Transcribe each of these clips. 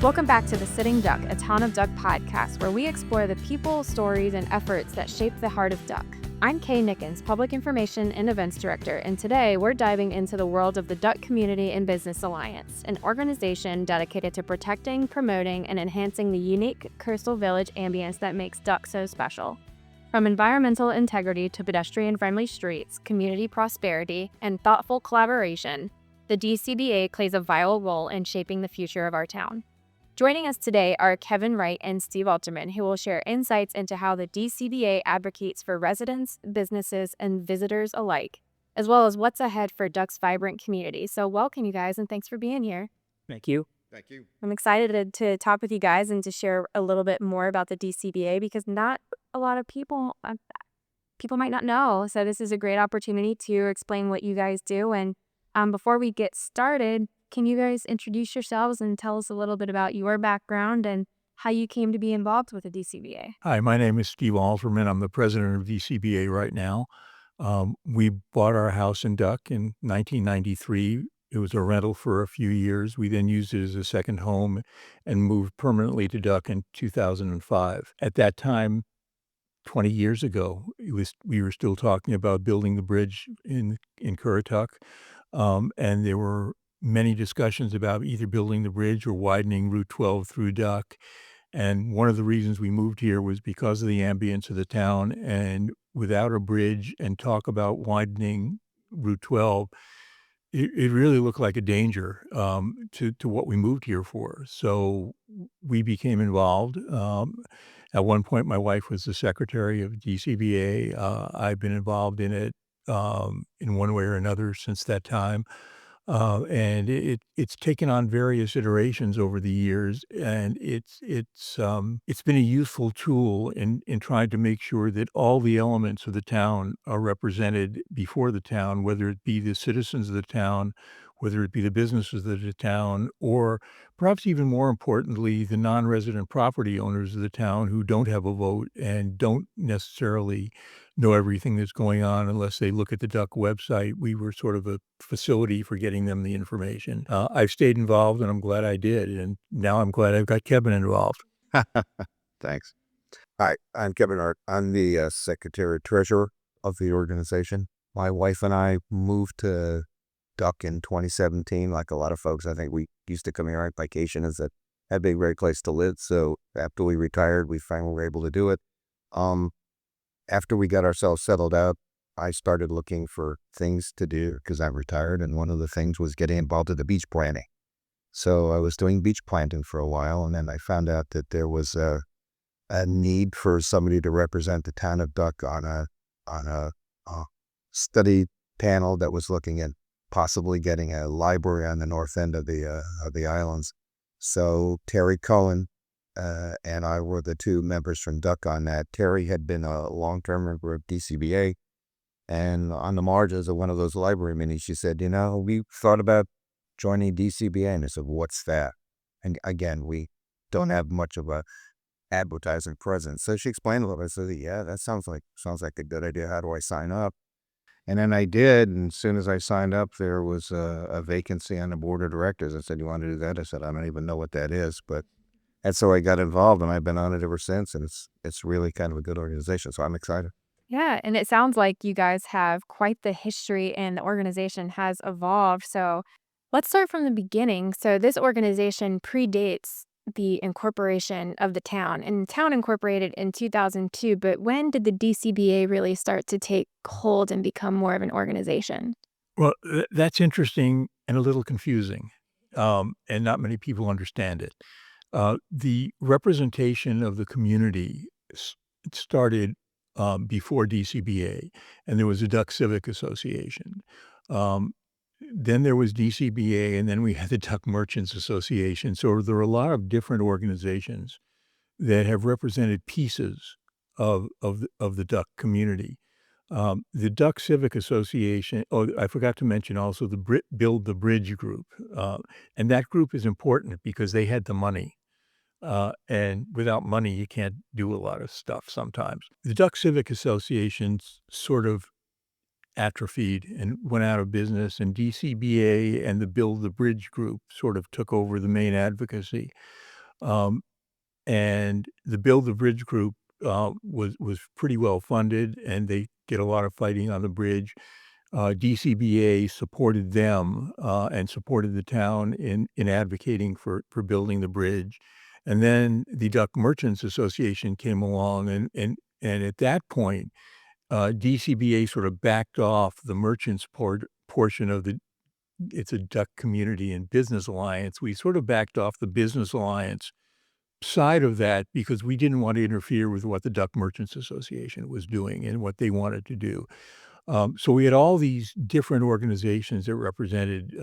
Welcome back to The Sitting Duck, a Town of Duck podcast, where we explore the people, stories, and efforts that shape the heart of Duck. I'm Kay Nickens, Public Information and Events Director, and today we're diving into the world of the Duck Community and Business Alliance, an organization dedicated to protecting, promoting, and enhancing the unique coastal village ambience that makes Duck so special. From environmental integrity to pedestrian-friendly streets, community prosperity, and thoughtful collaboration, the DCBA plays a vital role in shaping the future of our town. Joining us today are Kevin Wright and Steve Alterman, who will share insights into how the DCBA advocates for residents, businesses, and visitors alike, as well as what's ahead for Duck's vibrant community. So welcome, you guys, and thanks for being here. Thank you. Thank you. I'm excited to talk with you guys and to share a little bit more about the DCBA because not a lot of people might not know. So this is a great opportunity to explain what you guys do. And before we get started, can you guys introduce yourselves and tell us a little bit about your background and how you came to be involved with the DCBA? Hi, my name is Steve Alterman. I'm the president of DCBA right now. We bought our house in Duck in 1993. It was a rental for a few years. We then used it as a second home and moved permanently to Duck in 2005. At that time, 20 years ago, we were still talking about building the bridge in Currituck, and there were many discussions about either building the bridge or widening Route 12 through Duck. And one of the reasons we moved here was because of the ambience of the town. And without a bridge and talk about widening Route 12, it really looked like a danger to what we moved here for. So we became involved. At one point, my wife was the secretary of DCBA. I've been involved in it in one way or another since that time. And it's taken on various iterations over the years, and it's been a useful tool in trying to make sure that all the elements of the town are represented before the town, whether it be the citizens of the town, whether it be the businesses of the town, or perhaps even more importantly, the non-resident property owners of the town who don't have a vote and don't necessarily know everything that's going on unless they look at the Duck website. We were sort of a facility for getting them the information. I've stayed involved, and I'm glad I did. And now I'm glad I've got Kevin involved. Thanks. Hi, I'm Kevin Hart. I'm the secretary-treasurer of the organization. My wife and I moved to Duck in 2017. Like a lot of folks, I think we used to come here on vacation as a big, great place to live. So after we retired, we finally were able to do it. After we got ourselves settled out, I started looking for things to do because I'm retired. And one of the things was getting involved in the beach planting. So I was doing beach planting for a while. And then I found out that there was a need for somebody to represent the town of Duck on a study panel that was looking at possibly getting a library on the north end of the islands. So Terry Cohen and I were the two members from Duck on that. Terry had been a long-term member of DCBA, and on the margins of one of those library meetings, she said, we thought about joining DCBA, and I said, what's that? And again, we don't have much of a advertising presence. So she explained a little bit. I said, yeah, that sounds like a good idea. How do I sign up? And then I did, and as soon as I signed up, there was a vacancy on the board of directors. I said, you want to do that? I said, I don't even know what that is, but and so I got involved, and I've been on it ever since, and it's really kind of a good organization, so I'm excited. Yeah, and it sounds like you guys have quite the history and the organization has evolved. So let's start from the beginning. So this organization predates the incorporation of the town, and the town incorporated in 2002. But when did the DCBA really start to take hold and become more of an organization? Well, that's interesting and a little confusing, and not many people understand it. The representation of the community started before DCBA, and there was a Duck Civic Association. Then there was DCBA, and then we had the Duck Merchants Association. So there are a lot of different organizations that have represented pieces of the Duck community. The Duck Civic Association, I forgot to mention also the Build the Bridge group. And that group is important because they had the money. And without money, you can't do a lot of stuff sometimes. The Duck Civic Associations sort of atrophied and went out of business, and DCBA and the Build the Bridge group sort of took over the main advocacy. And the Build the Bridge group was pretty well funded, and they did a lot of fighting on the bridge. DCBA supported them and supported the town in advocating for building the bridge. And then the Duck Merchants Association came along, and at that point, DCBA sort of backed off the merchants portion of the it's a Duck Community and Business Alliance. We sort of backed off the Business Alliance side of that because we didn't want to interfere with what the Duck Merchants Association was doing and what they wanted to do. So we had all these different organizations that represented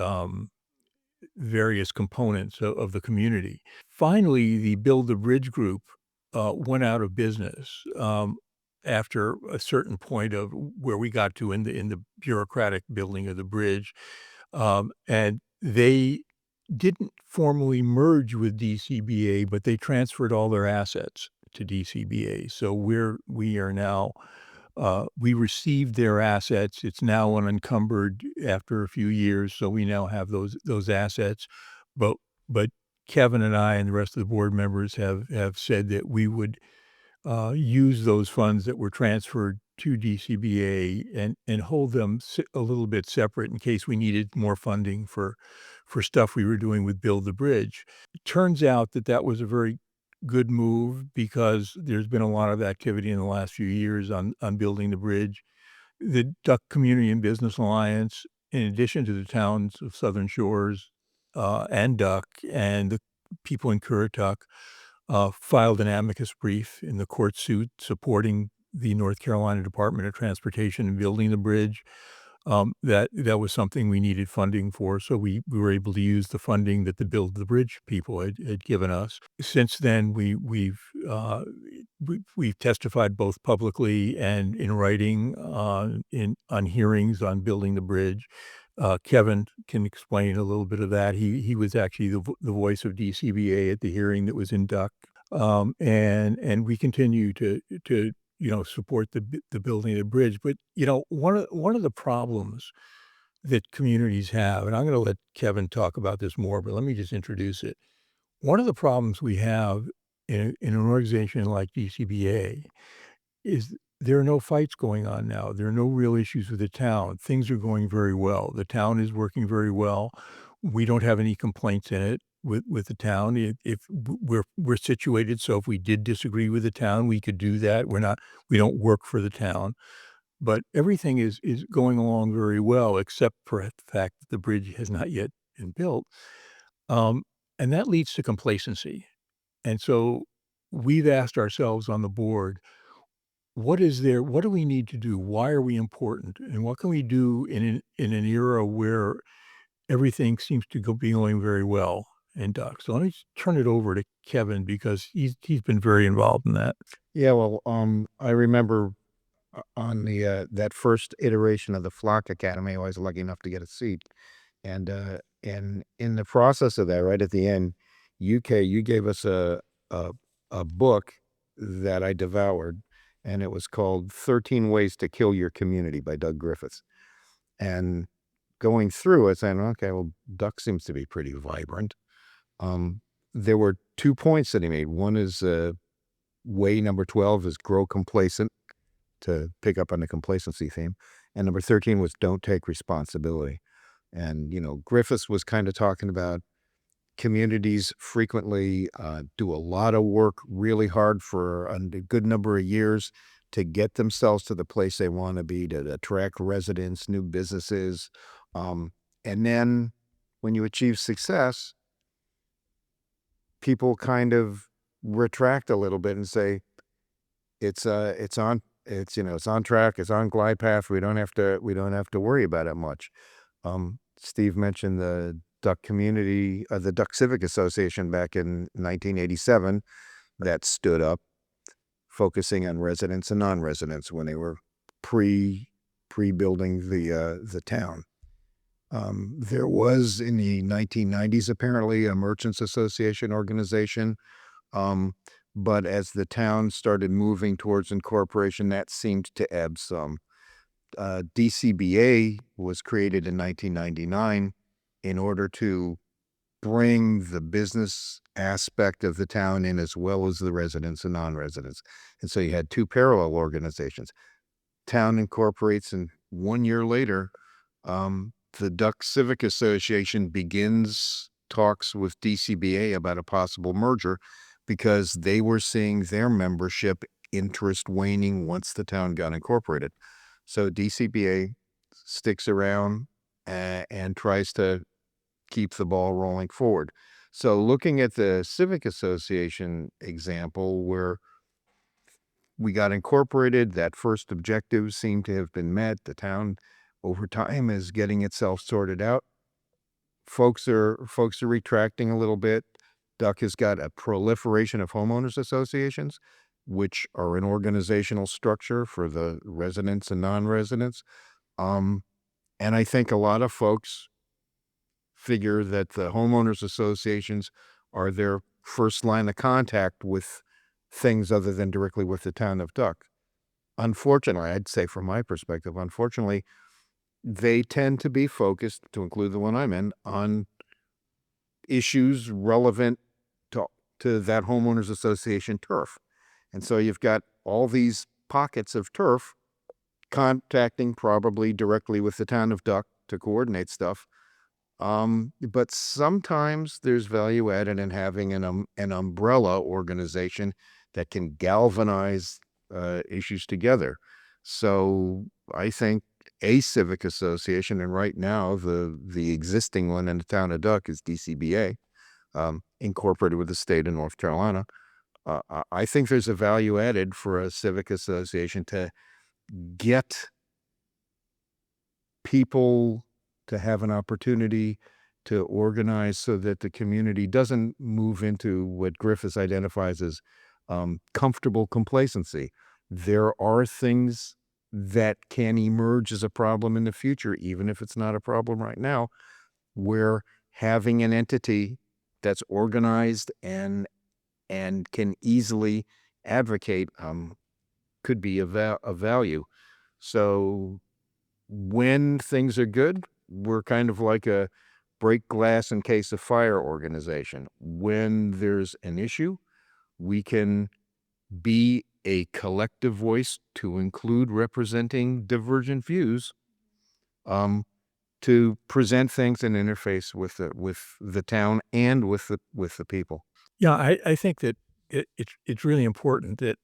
various components of the community. Finally, the Build the Bridge group went out of business after a certain point of where we got to in the bureaucratic building of the bridge, and they didn't formally merge with DCBA, but they transferred all their assets to DCBA. So we are now we received their assets. It's now unencumbered after a few years, so we now have those assets. But but Kevin and I and the rest of the board members have said that we would use those funds that were transferred to DCBA and hold them a little bit separate in case we needed more funding for stuff we were doing with Build the Bridge. It turns out that that was a very good move because there's been a lot of activity in the last few years on building the bridge. The Duck Community and Business Alliance, in addition to the towns of Southern Shores and Duck and the people in Currituck, filed an amicus brief in the court suit supporting the North Carolina Department of Transportation in building the bridge. That was something we needed funding for, so we were able to use the funding that the Build the Bridge people had given us. Since then, we've testified both publicly and in writing on hearings on building the bridge. Kevin can explain a little bit of that. He was actually the voice of DCBA at the hearing that was in Duck. And we continue to support the building of the bridge. But, one of the problems that communities have, and I'm gonna let Kevin talk about this more, but let me just introduce it. One of the problems we have in an organization like DCBA is there are no fights going on now. There are no real issues with the town. Things are going very well. The town is working very well. We don't have any complaints in it with the town. If we're situated, so if we did disagree with the town, we could do that. We don't work for the town, but everything is going along very well, except for the fact that the bridge has not yet been built, and that leads to complacency. And so we've asked ourselves on the board, what do we need to do? Why are we important? And what can we do in an era where everything seems to be going very well in Duck? So let me just turn it over to Kevin because he's been very involved in that. Yeah, well, I remember on the that first iteration of the Flock Academy, I was lucky enough to get a seat, and in the process of that, right at the end, you gave us a book that I devoured, and it was called 13 Ways to Kill Your Community by Doug Griffiths. And going through it, saying, okay, well, Duck seems to be pretty vibrant. There were 2 points that he made. One is way number 12 is grow complacent, to pick up on the complacency theme. And number 13 was don't take responsibility. And, Griffiths was kind of talking about communities frequently do a lot of work really hard for a good number of years to get themselves to the place they want to be, to attract residents, new businesses. And then when you achieve success, people kind of retract a little bit and say, it's on track, it's on glide path. We don't have to worry about it much. Steve mentioned the Duck Community, the Duck Civic Association back in 1987 that stood up, focusing on residents and non-residents when they were pre-building the town. There was in the 1990s apparently a Merchants Association organization, but as the town started moving towards incorporation, that seemed to ebb some. DCBA was created in 1999 in order to bring the business aspect of the town in as well as the residents and non-residents. And so you had two parallel organizations. Town incorporates, and 1 year later, the Duck Civic Association begins talks with DCBA about a possible merger because they were seeing their membership interest waning once the town got incorporated. So DCBA sticks around and tries to keep the ball rolling forward. So looking at the Civic Association example where we got incorporated, that first objective seemed to have been met. The town over time is getting itself sorted out. Folks are retracting a little bit. Duck has got a proliferation of homeowners associations, which are an organizational structure for the residents and non-residents. And I think a lot of folks figure that the homeowners associations are their first line of contact with things other than directly with the town of Duck. Unfortunately, I'd say from my perspective, unfortunately, they tend to be focused, to include the one I'm in, on issues relevant to that homeowners association turf. And so you've got all these pockets of turf contacting probably directly with the town of Duck to coordinate stuff. But sometimes there's value added in having an umbrella organization that can galvanize issues together. So I think a civic association, and right now the existing one in the town of Duck is DCBA, incorporated with the state of North Carolina. I think there's a value added for a civic association to get people to have an opportunity to organize so that the community doesn't move into what Griffiths identifies as comfortable complacency. There are things that can emerge as a problem in the future, even if it's not a problem right now, where having an entity that's organized and can easily advocate could be of value. So when things are good, we're kind of like a break glass in case of fire organization. When there's an issue, we can be a collective voice to include representing divergent views, to present things and interface with the town and with the people. Yeah, I think that it's really important that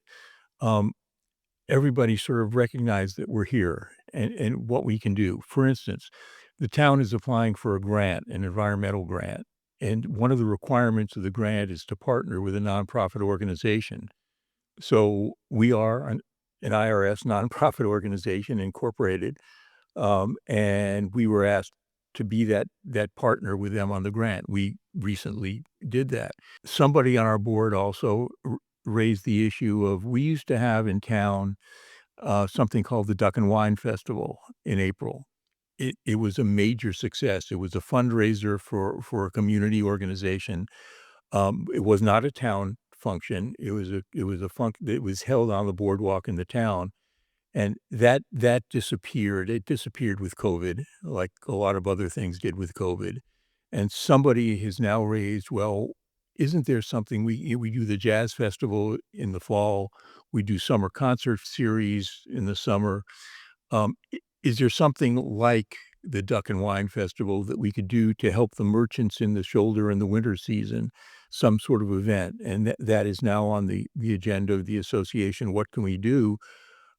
everybody sort of recognize that we're here and what we can do. For instance, the town is applying for a grant, an environmental grant, and one of the requirements of the grant is to partner with a nonprofit organization. So we are an IRS nonprofit organization incorporated, and we were asked to be that partner with them on the grant. We recently did that. Somebody on our board also raised the issue of we used to have in town something called the Duck and Wine Festival in April. It was a major success. It was a fundraiser for a community organization. It was not a town function. It was a function that was held on the boardwalk in the town, and that disappeared. It disappeared with COVID, like a lot of other things did with COVID. And somebody has now raised, well, isn't there something we do the jazz festival in the fall, we do summer concert series in the summer. Is there something like the Duck and Wine Festival that we could do to help the merchants in the shoulder in the winter season, some sort of event? And that is now on the agenda of the association. What can we do?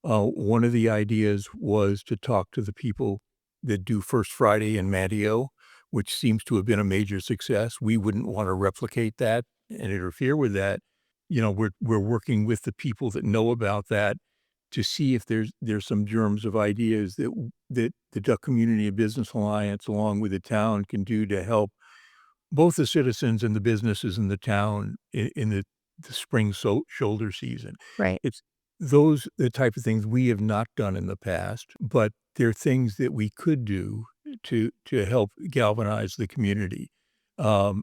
One of the ideas was to talk to the people that do First Friday in Manteo, which seems to have been a major success. We wouldn't want to replicate that and interfere with that. You know, we're working with the people that know about that to see if there's some germs of ideas that the Duck Community and Business Alliance, along with the town, can do to help both the citizens and the businesses in the town in the spring shoulder season. Right. It's the type of things we have not done in the past, but they're things that we could do to help galvanize the community,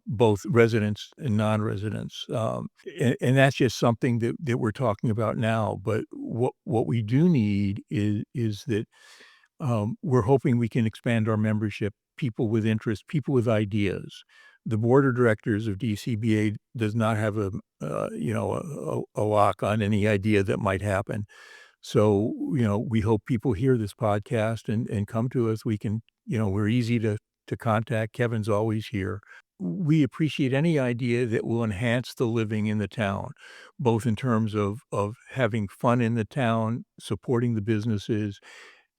both residents and non-residents. And that's just something that we're talking about now. But what we do need is that we're hoping we can expand our membership, people with interest, people with ideas. The board of directors of DCBA does not have a lock on any idea that might happen. So, we hope people hear this podcast and come to us. We can, we're easy to contact. Kevin's always here. We appreciate any idea that will enhance the living in the town, both in terms of having fun in the town, supporting the businesses,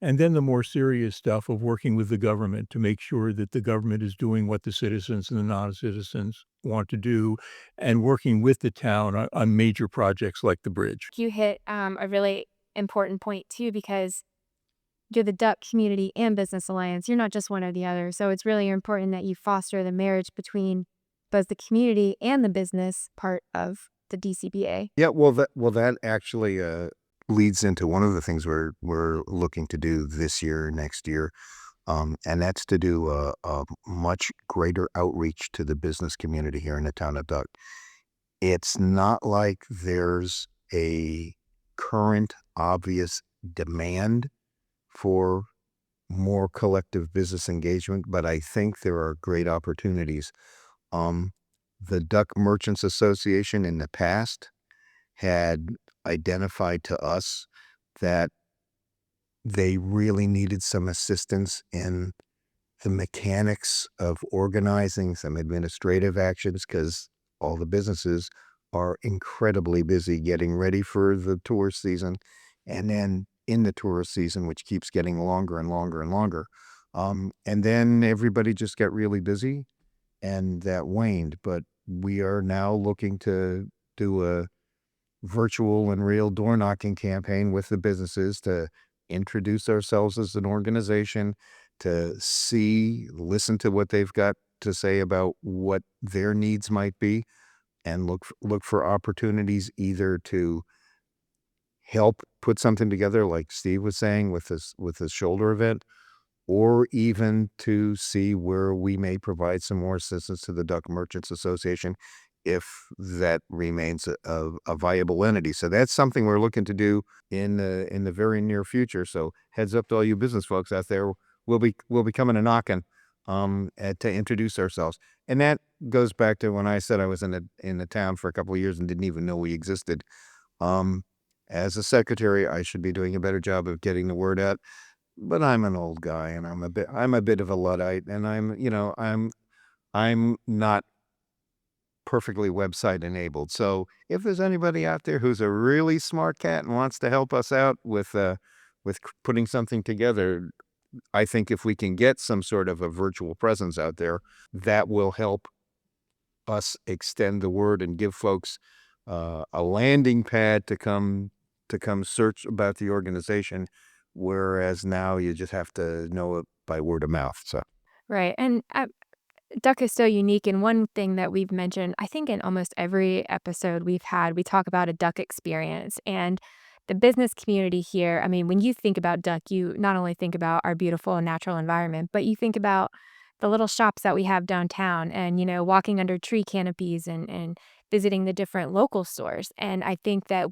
and then the more serious stuff of working with the government to make sure that the government is doing what the citizens and the non-citizens want to do, and working with the town on major projects like the bridge. You hit a really important point too, because you're the Duck Community and Business Alliance. You're not just one or the other. So it's really important that you foster the marriage between both the community and the business part of the DCBA. Yeah, well, that actually leads into one of the things we're looking to do this year, next year, and that's to do a much greater outreach to the business community here in the town of Duck. It's not like there's a current obvious demand for more collective business engagement, but I think there are great opportunities. Um, the Duck Merchants Association in the past had identified to us that they really needed some assistance in the mechanics of organizing some administrative actions because all the businesses are incredibly busy getting ready for the tourist season. And then in the tourist season, which keeps getting longer and longer and longer. And then everybody just got really busy and that waned. But we are now looking to do a virtual and real door knocking campaign with the businesses to introduce ourselves as an organization, to listen to what they've got to say about what their needs might be, and look for opportunities either to help put something together, like Steve was saying with this shoulder event, or even to see where we may provide some more assistance to the Duck Merchants Association if that remains a viable entity. So that's something we're looking to do in the very near future. So heads up to all you business folks out there. We'll be coming and knocking to introduce ourselves. And that goes back to when I said I was in the town for a couple of years and didn't even know we existed. Um, as a secretary, I should be doing a better job of getting the word out. But I'm an old guy and I'm a bit of a Luddite, and I'm not perfectly website enabled. So if there's anybody out there who's a really smart cat and wants to help us out with putting something together, I think if we can get some sort of a virtual presence out there, that will help us extend the word and give folks a landing pad to come search about the organization, whereas now you just have to know it by word of mouth. So Right. And Duck is so unique. And one thing that we've mentioned, I think in almost every episode we've had, we talk about a Duck experience. And the business community here, I mean, when you think about Duck, you not only think about our beautiful and natural environment, but you think about the little shops that we have downtown and, walking under tree canopies and visiting the different local stores. And I think that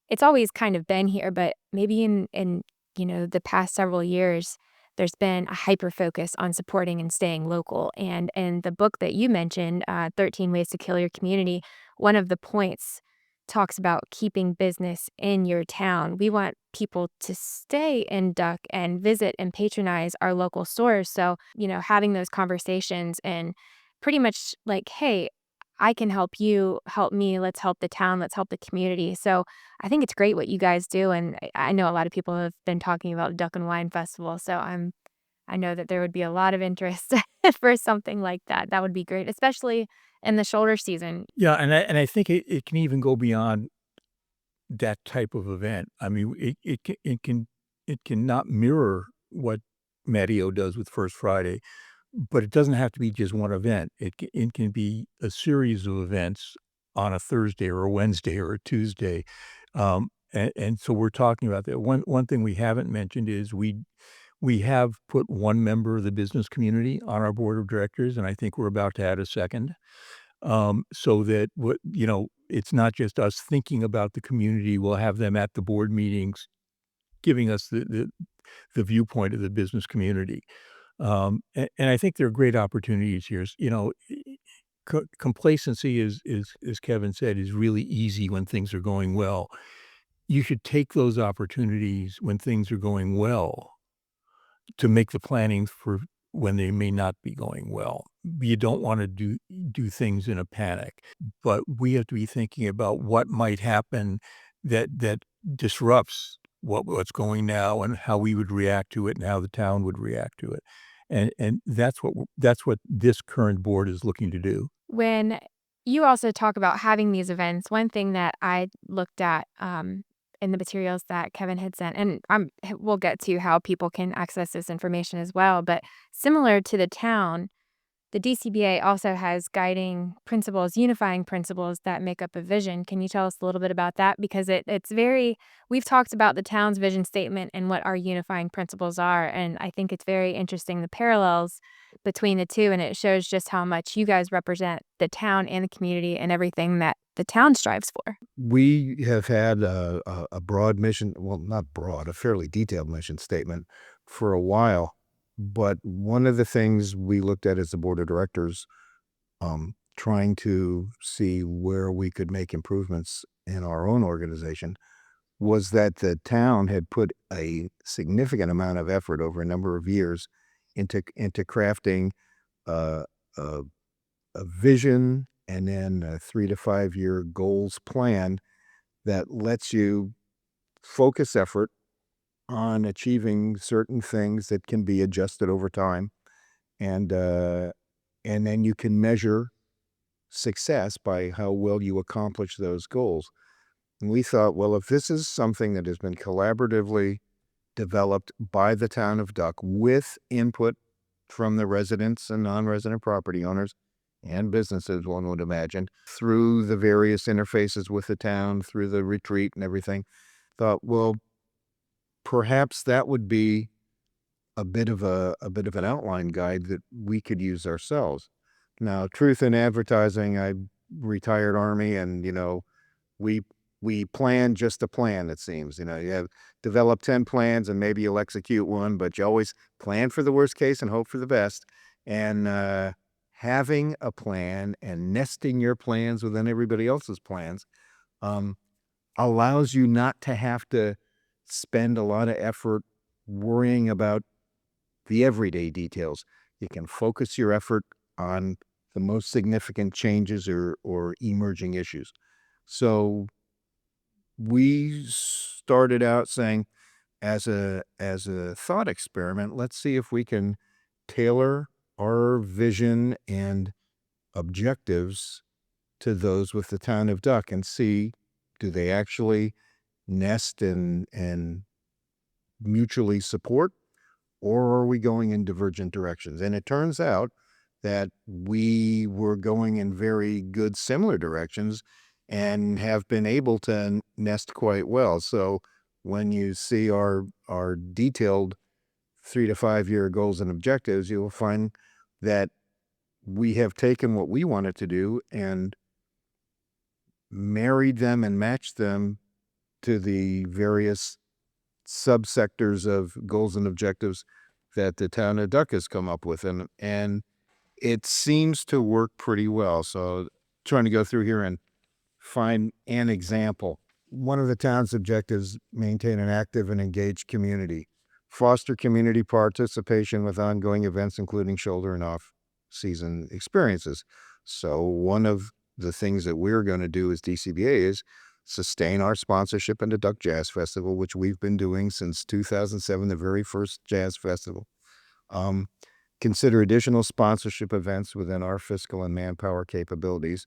it's always kind of been here, but maybe in the past several years, there's been a hyper focus on supporting and staying local. And in the book that you mentioned, 13 Ways to Kill Your Community, one of the points talks about keeping business in your town. We want people to stay in Duck and visit and patronize our local stores. So, having those conversations and pretty much like, hey, I can help you, help me, let's help the town, let's help the community. So I think it's great what you guys do. And I know a lot of people have been talking about Duck and Wine Festival. So I know that there would be a lot of interest for something like that. That would be great, especially in the shoulder season. Yeah, and I think it can even go beyond that type of event. I mean, it can not mirror what Matteo does with First Friday, but it doesn't have to be just one event. It can be a series of events on a Thursday or a Wednesday or a Tuesday. And so we're talking about that. One thing we haven't mentioned is we have put one member of the business community on our board of directors, and I think we're about to add a second. So that it's not just us thinking about the community. We'll have them at the board meetings, giving us the viewpoint of the business community. And I think there are great opportunities here. complacency is, as Kevin said, is really easy when things are going well. You should take those opportunities when things are going well to make the planning for when they may not be going well. You don't want to do things in a panic, but we have to be thinking about what might happen that disrupts what's going now and how we would react to it and how the town would react to it. And that's what this current board is looking to do. When you also talk about having these events, one thing that I looked at in the materials that Kevin had sent, and we'll get to how people can access this information as well, but similar to the town, the DCBA also has guiding principles, unifying principles that make up a vision. Can you tell us a little bit about that? Because we've talked about the town's vision statement and what our unifying principles are. And I think it's very interesting, the parallels between the two. And it shows just how much you guys represent the town and the community and everything that the town strives for. We have had a broad mission, well, not broad, a fairly detailed mission statement for a while. But one of the things we looked at as the board of directors, trying to see where we could make improvements in our own organization, was that the town had put a significant amount of effort over a number of years into crafting a vision and then a 3 to 5 year goals plan that lets you focus effort on achieving certain things that can be adjusted over time, and then you can measure success by how well you accomplish those goals. And we thought, well, if this is something that has been collaboratively developed by the town of Duck with input from the residents and non-resident property owners and businesses, one would imagine, through the various interfaces with the town, through the retreat and everything, thought, well, perhaps that would be a bit of an outline guide that we could use ourselves. Now, truth in advertising, I retired Army, and we plan just to plan. It seems you have developed 10 plans and maybe you'll execute one, but you always plan for the worst case and hope for the best. And having a plan and nesting your plans within everybody else's plans allows you not to have to spend a lot of effort worrying about the everyday details. You can focus your effort on the most significant changes or emerging issues. So we started out saying, as a thought experiment, let's see if we can tailor our vision and objectives to those with the town of Duck and see, do they actually nest and mutually support, or are we going in divergent directions? And it turns out that we were going in very good similar directions and have been able to nest quite well. So when you see our detailed 3 to 5 year goals and objectives, you will find that we have taken what we wanted to do and married them and matched them to the various subsectors of goals and objectives that the town of Duck has come up with. And it seems to work pretty well. So trying to go through here and find an example. One of the town's objectives: maintain an active and engaged community, foster community participation with ongoing events, including shoulder and off-season experiences. So one of the things that we're going to do as DCBA is sustain our sponsorship in the Duck Jazz Festival, which we've been doing since 2007, the very first jazz festival. Consider additional sponsorship events within our fiscal and manpower capabilities.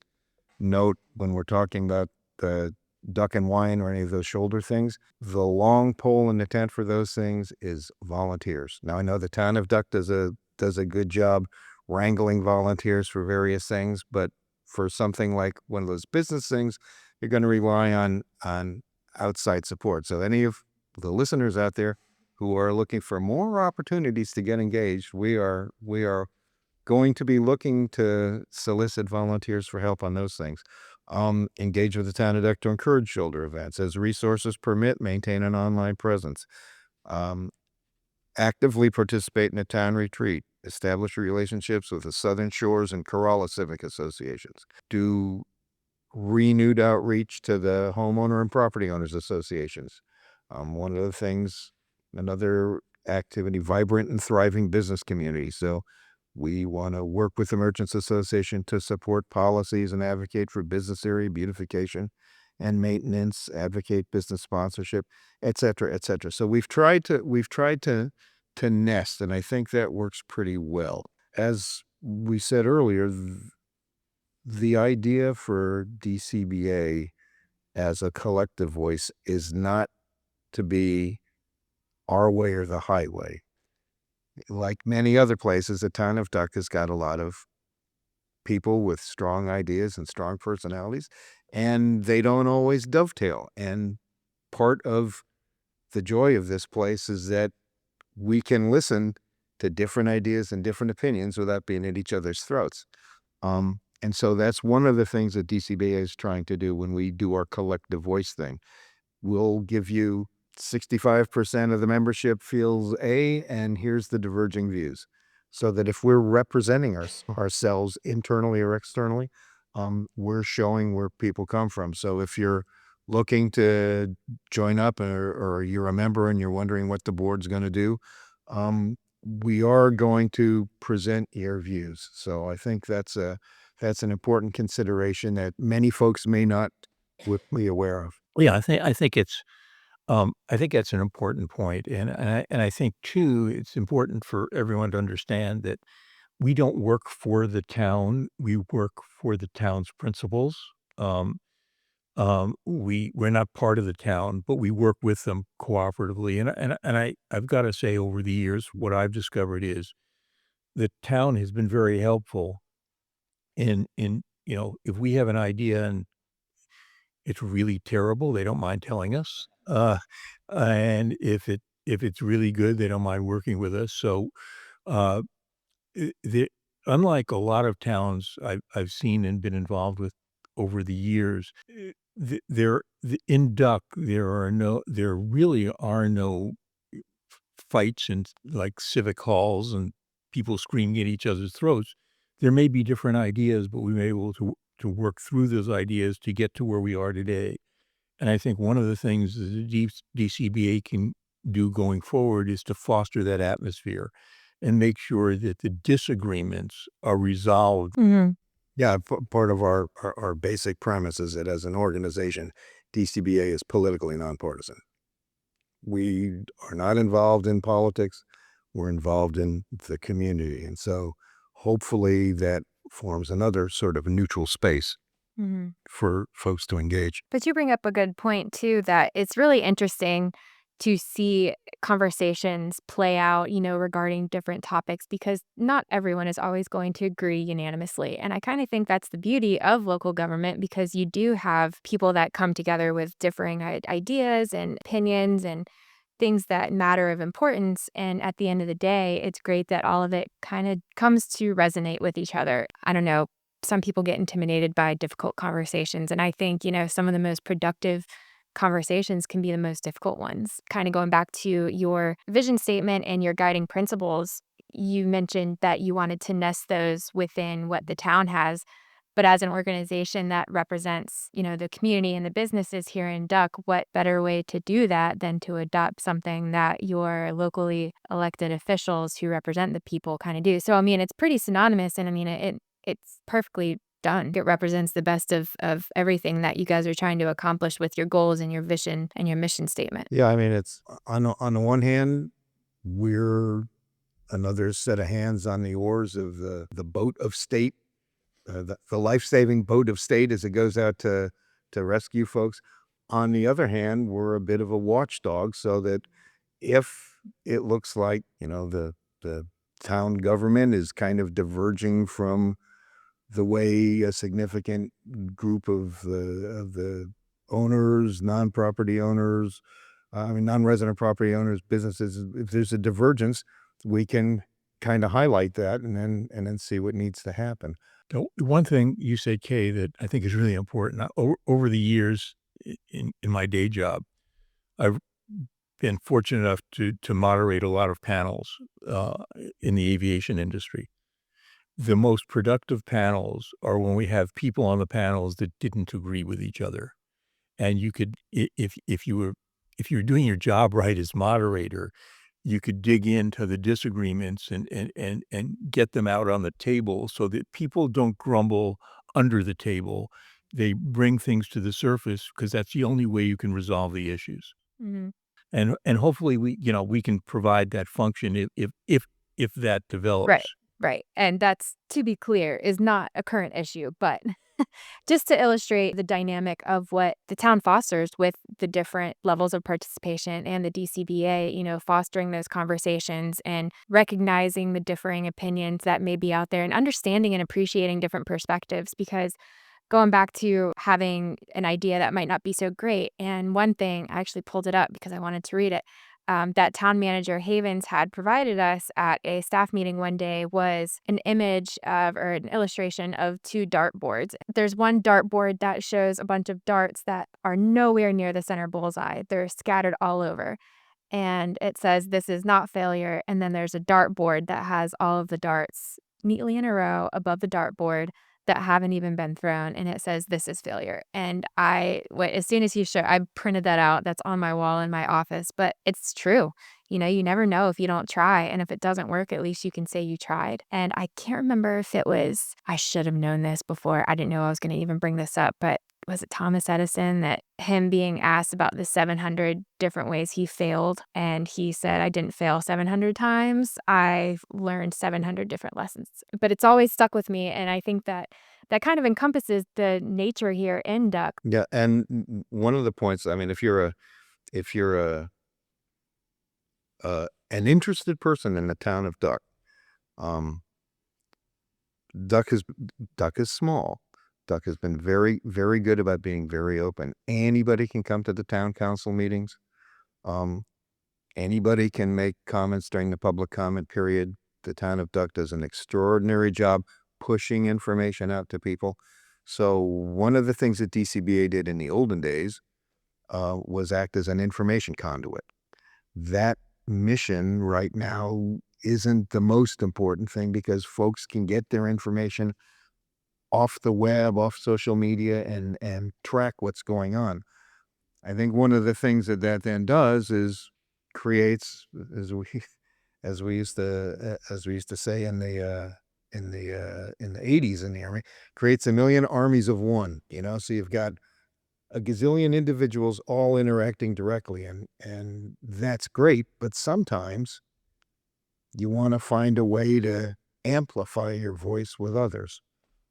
Note, when we're talking about the Duck and Wine or any of those shoulder things, the long pole in the tent for those things is volunteers. Now, I know the town of Duck does a good job wrangling volunteers for various things, but for something like one of those business things, you're going to rely on outside support. So any of the listeners out there who are looking for more opportunities to get engaged, we are going to be looking to solicit volunteers for help on those things. Engage with the town of Duck to encourage shoulder events. As resources permit, maintain an online presence. Actively participate in a town retreat. establish relationships with the Southern Shores and Corolla Civic Associations, do renewed outreach to the homeowner and property owners associations. One of the things, another activity, vibrant and thriving business community. So we want to work with the Merchants Association to support policies and advocate for business area beautification and maintenance, advocate business sponsorship, et cetera, et cetera. So we've tried to nest, and I think that works pretty well. As we said earlier, the idea for DCBA as a collective voice is not to be our way or the highway. Like many other places, the town of Duck has got a lot of people with strong ideas and strong personalities, and they don't always dovetail. And part of the joy of this place is that we can listen to different ideas and different opinions without being at each other's throats. And so that's one of the things that DCBA is trying to do when we do our collective voice thing. We'll give you 65% of the membership feels A, and here's the diverging views. So that if we're representing ourselves internally or externally, we're showing where people come from. So if you're looking to join up or you're a member and you're wondering what the board's going to do, we are going to present your views. So I think that's an important consideration that many folks may not be aware of. Yeah, I think that's an important point, and I think too, it's important for everyone to understand that we don't work for the town, we work for the town's principals. We're not part of the town, but we work with them cooperatively, I've gotta say over the years, what I've discovered is the town has been very helpful in, if we have an idea and it's really terrible, they don't mind telling us, and if it's really good, they don't mind working with us, so, uh, the unlike a lot of towns I've seen and been involved with over the years, in Duck, there really are no fights in, like, civic halls and people screaming at each other's throats. There may be different ideas, but we may be able to work through those ideas to get to where we are today. And I think one of the things that the DCBA can do going forward is to foster that atmosphere and make sure that the disagreements are resolved. Mhm. Yeah, part of our basic premise is that as an organization, DCBA is politically nonpartisan. We are not involved in politics. We're involved in the community. And so hopefully that forms another sort of neutral space Mhm. for folks to engage. But you bring up a good point too, that it's really interesting to see conversations play out, regarding different topics because not everyone is always going to agree unanimously. And I kind of think that's the beauty of local government because you do have people that come together with differing ideas and opinions and things that matter of importance. And at the end of the day, it's great that all of it kind of comes to resonate with each other. I don't know. Some people get intimidated by difficult conversations. And I think, some of the most productive conversations can be the most difficult ones. Kind of going back to your vision statement and your guiding principles, you mentioned that you wanted to nest those within what the town has. But as an organization that represents, the community and the businesses here in Duck, what better way to do that than to adopt something that your locally elected officials who represent the people kind of do? So, I mean, it's pretty synonymous and I mean, it's perfectly done. It represents the best of everything that you guys are trying to accomplish with your goals and your vision and your mission statement. Yeah, I mean, it's on the one hand, we're another set of hands on the oars of the boat of state, the life-saving boat of state as it goes out to rescue folks. On the other hand, we're a bit of a watchdog so that if it looks like, the town government is kind of diverging from the way a significant group of the owners, non-property owners, non-resident property owners, businesses, if there's a divergence, we can kind of highlight that and then see what needs to happen. One thing you said, Kay, that I think is really important, over the years in my day job, I've been fortunate enough to moderate a lot of panels in the aviation industry. The most productive panels are when we have people on the panels that didn't agree with each other. And you could, if you're doing your job right as moderator, you could dig into the disagreements and get them out on the table so that people don't grumble under the table. They bring things to the surface because that's the only way you can resolve the issues. Mhm. And hopefully we can provide that function if that Right, develops. right. And that's, to be clear, is not a current issue, but just to illustrate the dynamic of what the town fosters with the different levels of participation and the DCBA, fostering those conversations and recognizing the differing opinions that may be out there and understanding and appreciating different perspectives. Because going back to having an idea that might not be so great, and one thing, I actually pulled it up because I wanted to read it, that town manager Havens had provided us at a staff meeting one day was an image of, or an illustration of, two dartboards. There's one dartboard that shows a bunch of darts that are nowhere near the center bullseye. They're scattered all over. And it says, "This is not failure." And then there's a dartboard that has all of the darts neatly in a row above the dartboard that haven't even been thrown. And it says, "This is failure." And as soon as I printed that out. That's on my wall in my office. But it's true. You never know if you don't try. And if it doesn't work, at least you can say you tried. And I can't remember if I should have known this before. I didn't know I was going to even bring this up, but was it Thomas Edison, that him being asked about the 700 different ways he failed, and he said, "I didn't fail 700 times. I've learned 700 different lessons." But it's always stuck with me, and I think that kind of encompasses the nature here in Duck. Yeah, and one of the points, I mean, if you're an interested person in the town of Duck, um, Duck is small. Duck has been very, very good about being very open. Anybody can come to the town council meetings. Um, Anybody can make comments during the public comment period. The town of Duck does an extraordinary job pushing information out to people. So one of the things that DCBA did in the olden days was act as an information conduit. That mission right now isn't the most important thing because folks can get their information off the web, off social media, and track what's going on. I think one of the things that then does is creates, as we used to say in the 80s in the Army, creates a million armies of one. So you've got a gazillion individuals all interacting directly, and that's great. But sometimes you want to find a way to amplify your voice with others.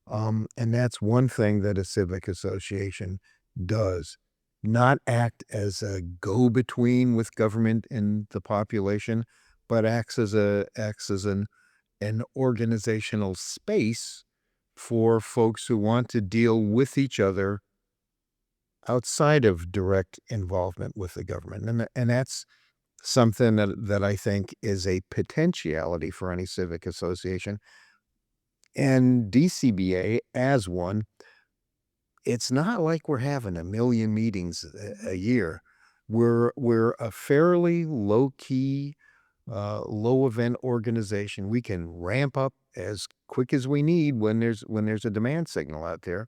And that's one thing that a civic association does. Not act as a go-between with government and the population, but acts as an organizational space for folks who want to deal with each other outside of direct involvement with the government. And that's something that I think is a potentiality for any civic association. And DCBA, as one, it's not like we're having a million meetings a year. We're a fairly low-key, low event organization. We can ramp up as quick as we need when there's a demand signal out there.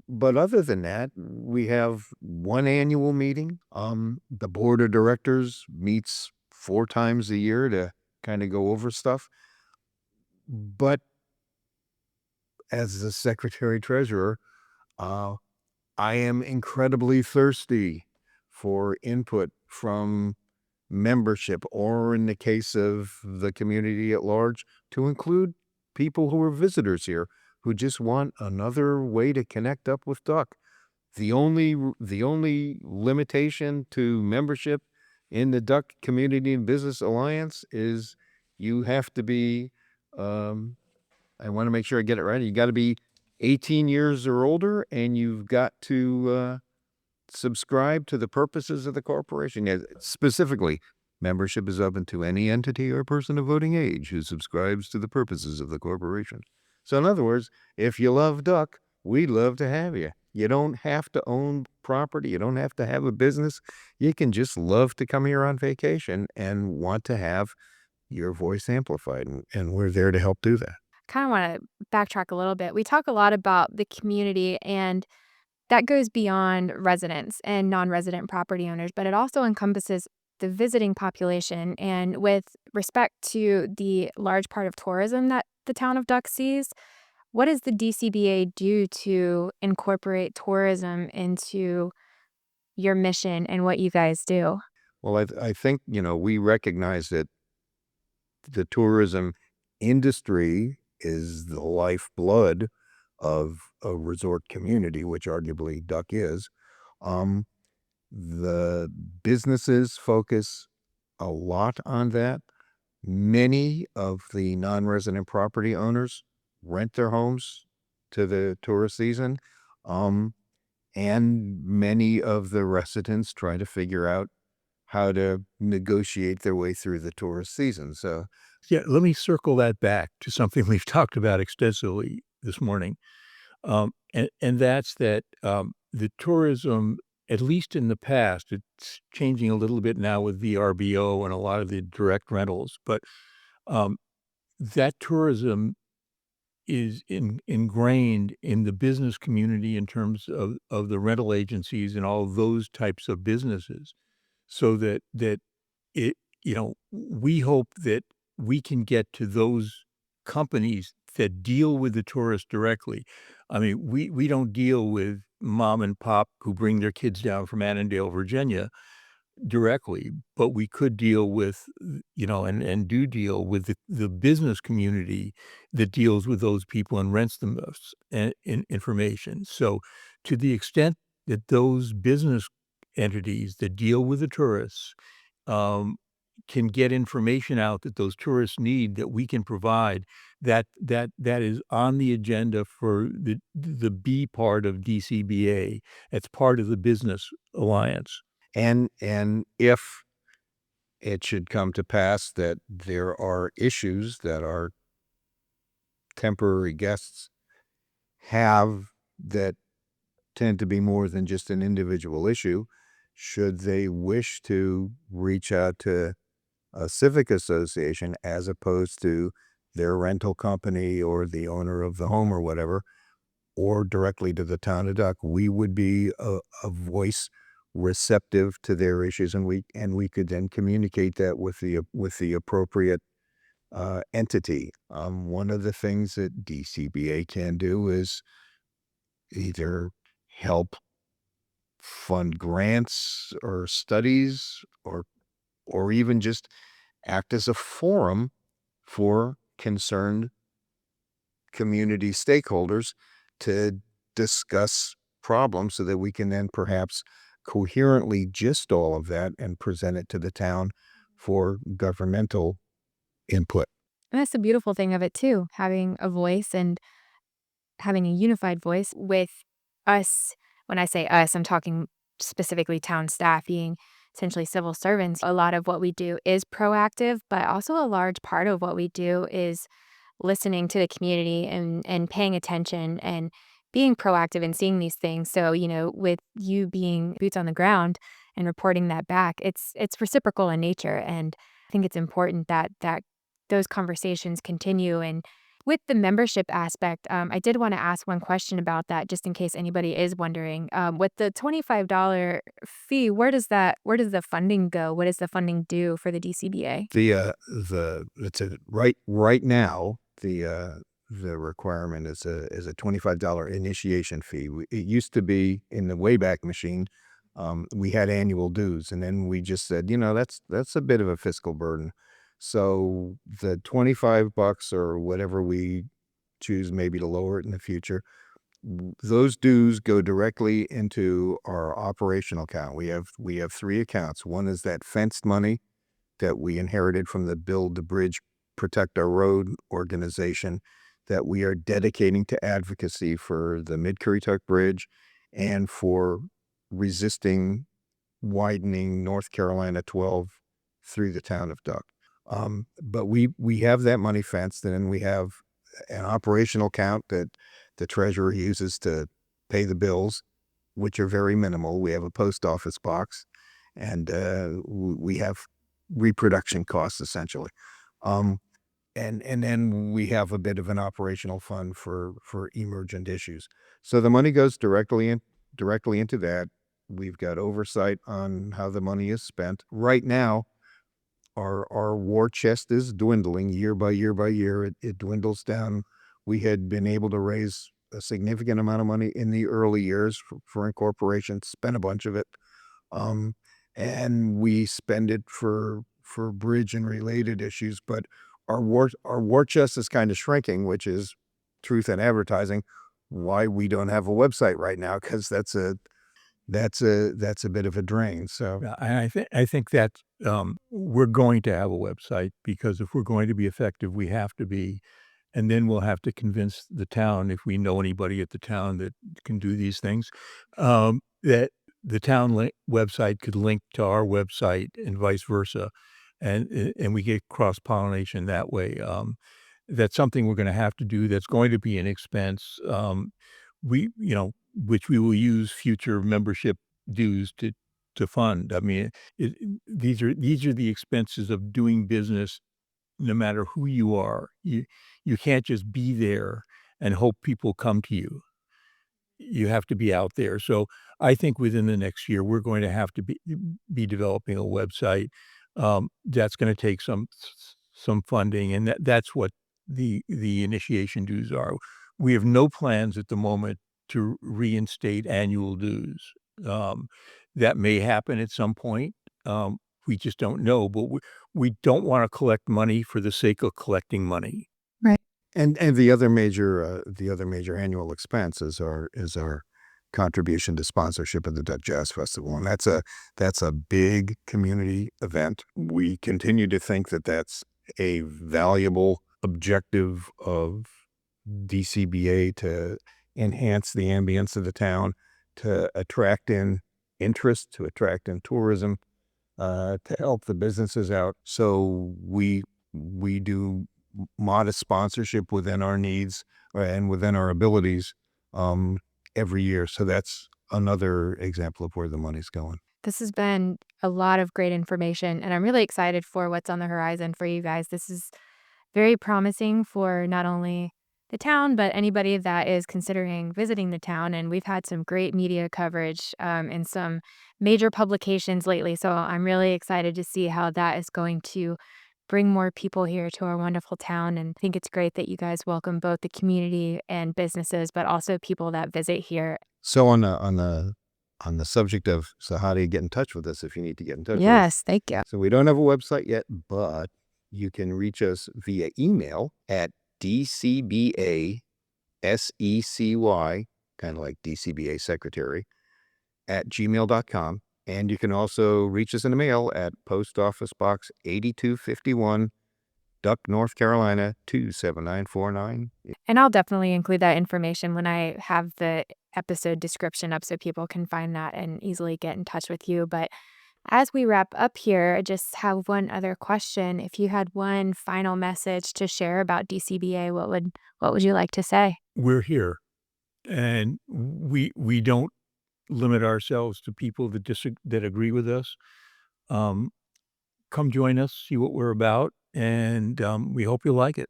But other than that, we have one annual meeting. The board of directors meets 4 times a year to kind of go over stuff. But as the secretary treasurer, I am incredibly thirsty for input from membership, or in the case of the community at large, to include people who are visitors here who just want another way to connect up with Duck. The only limitation to membership in the Duck Community and Business Alliance is you have to be, I want to make sure I get it right. You got to be 18 years or older, and you've got to subscribe to the purposes of the corporation. Yeah, specifically, membership is open to any entity or person of voting age who subscribes to the purposes of the corporation. So in other words, if you love Duck, we'd love to have you. You don't have to own property. You don't have to have a business. You can just love to come here on vacation and want to have your voice amplified. And we're there to help do that. Kind of want to backtrack a little bit. We talk a lot about the community, and that goes beyond residents and non-resident property owners, but it also encompasses the visiting population. And with respect to the large part of tourism that the town of Duck sees, what does the DCBA do to incorporate tourism into your mission and what you guys do? Well, I think, we recognize that the tourism industry is the lifeblood of a resort community, which arguably Duck is. Um, the businesses focus a lot on that. Many of the non-resident property owners rent their homes to the tourist season. Um, and many of the residents try to figure out how to negotiate their way through the tourist season. So, Yeah, let me circle that back to something we've talked about extensively this morning. And that's that the tourism, at least in the past, it's changing a little bit now with VRBO and a lot of the direct rentals, but um, that tourism is ingrained in the business community in terms of the rental agencies and all those types of businesses. So that it, we hope that we can get to those companies that deal with the tourists directly. I mean, we don't deal with mom and pop who bring their kids down from Annandale, Virginia directly, but we could deal with, and do deal with the business community that deals with those people and rents them us information. So to the extent that those business entities that deal with the tourists um, can get information out that those tourists need that we can provide, that is on the agenda for the B part of DCBA. It's part of the business alliance. and if it should come to pass that there are issues that our temporary guests have that tend to be more than just an individual issue, should they wish to reach out to a civic association as opposed to their rental company or the owner of the home or whatever, or directly to the town of Duck, we would be a voice receptive to their issues, and we could then communicate that with the appropriate entity. One of the things that DCBA can do is either help fund grants or studies, or even just act as a forum for concerned community stakeholders to discuss problems so that we can then perhaps coherently gist all of that and present it to the town for governmental input. And that's the beautiful thing of it too, having a voice and having a unified voice with us. When I say us, I'm talking specifically town staff being essentially civil servants. A lot of what we do is proactive, but also a large part of what we do is listening to the community and paying attention and being proactive and seeing these things. So, with you being boots on the ground and reporting that back, it's reciprocal in nature. And I think it's important that those conversations continue. And with the membership aspect, I did want to ask one question about that, just in case anybody is wondering. With the $25 fee, where does the funding go? What does the funding do for the DCBA? Right now, the requirement is a $25 initiation fee. It used to be in the Wayback Machine. We had annual dues, and then we just said, that's a bit of a fiscal burden. So the $25 or whatever we choose maybe to lower it in the future, those dues go directly into our operational account. We have three accounts. One is that fenced money that we inherited from the Build the Bridge, Protect Our Road organization that we are dedicating to advocacy for the Mid-Currituck Bridge and for resisting widening North Carolina 12 through the town of Duck. But we have that money fenced, and then we have an operational account that the treasurer uses to pay the bills. which are very minimal. We have a post office box, and we have reproduction costs essentially. And then we have a bit of an operational fund for emergent issues. So the money goes directly into that. We've got oversight on how the money is spent. Right now, our war chest is dwindling year by year by year. It dwindles down. We had been able to raise a significant amount of money in the early years for incorporation, spent a bunch of it. And we spend it for bridge and related issues, but our war chest is kind of shrinking, which is truth in advertising. Why we don't have a website right now, because that's a bit of a drain. So Yeah, I think that we're going to have a website, because if we're going to be effective, we have to be, and then we'll have to convince the town, if we know anybody at the town that can do these things, that the town website could link to our website and vice versa, and we get cross pollination that way. That's something we're going to have to do. That's going to be an expense. Which we will use future membership dues to fund. I mean, these are the expenses of doing business, no matter who you are. You can't just be there and hope people come to you. You have to be out there. So I think within the next year, we're going to have to be developing a website. That's going to take some funding, and that's what the initiation dues are. We have no plans at the moment to reinstate annual dues. That may happen at some point. We just don't know, but we don't want to collect money for the sake of collecting money. Right. And the other major annual expense is our contribution to sponsorship of the Duck Jazz Festival, and that's a big community event. We continue to think that that's a valuable objective of DCBA to enhance the ambience of the town, to attract in interest, to attract in tourism, to help the businesses out. So we do modest sponsorship within our needs and within our abilities every year. So that's another example of where the money's going. This has been a lot of great information, and I'm really excited for what's on the horizon for you guys. This is very promising for not only the town, but anybody that is considering visiting the town. And we've had some great media coverage in some major publications lately. So I'm really excited to see how that is going to bring more people here to our wonderful town. And I think it's great that you guys welcome both the community and businesses, but also people that visit here. So on the subject of, so how do you get in touch with us if you need to get in touch with us? Yes, thank you. So we don't have a website yet, but you can reach us via email at DCBA SECY, kind of like DCBA secretary, at gmail.com. And you can also reach us in the mail at Post Office Box 8251, Duck, North Carolina 27949. And I'll definitely include that information when I have the episode description up so people can find that and easily get in touch with you. But as we wrap up here, I just have one other question. If you had one final message to share about DCBA, what would you like to say? We're here, and we don't limit ourselves to people that agree with us. Come join us, see what we're about, and we hope you like it.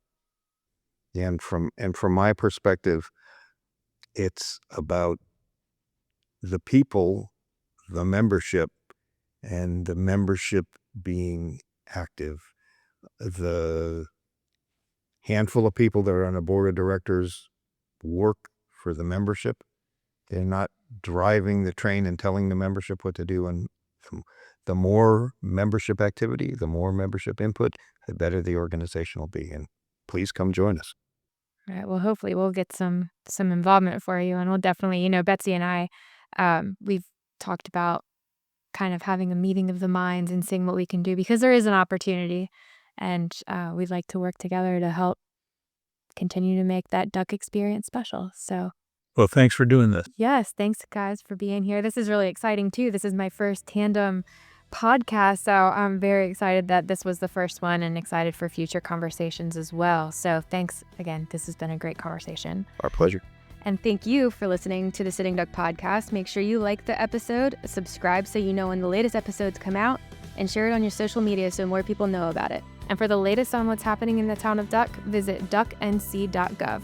And from my perspective, it's about the people, the membership, and the membership being active. The handful of people that are on the board of directors work for the membership. They're not driving the train and telling the membership what to do. And the more membership activity, the more membership input, the better the organization will be. And please come join us. All right. Well, hopefully we'll get some involvement for you, and we'll definitely, Betsy and I, we've talked about kind of having a meeting of the minds and seeing what we can do, because there is an opportunity, and we'd like to work together to help continue to make that duck experience special. So, Well, thanks for doing this. yes, thanks guys for being here. This is really exciting too. This is my first tandem podcast, so I'm very excited that this was the first one, and excited for future conversations as well. So thanks again. This has been a great conversation. Our pleasure. And thank you for listening to the Sitting Duck podcast. Make sure you like the episode, subscribe so you know when the latest episodes come out, and share it on your social media so more people know about it. And for the latest on what's happening in the town of Duck, visit ducknc.gov.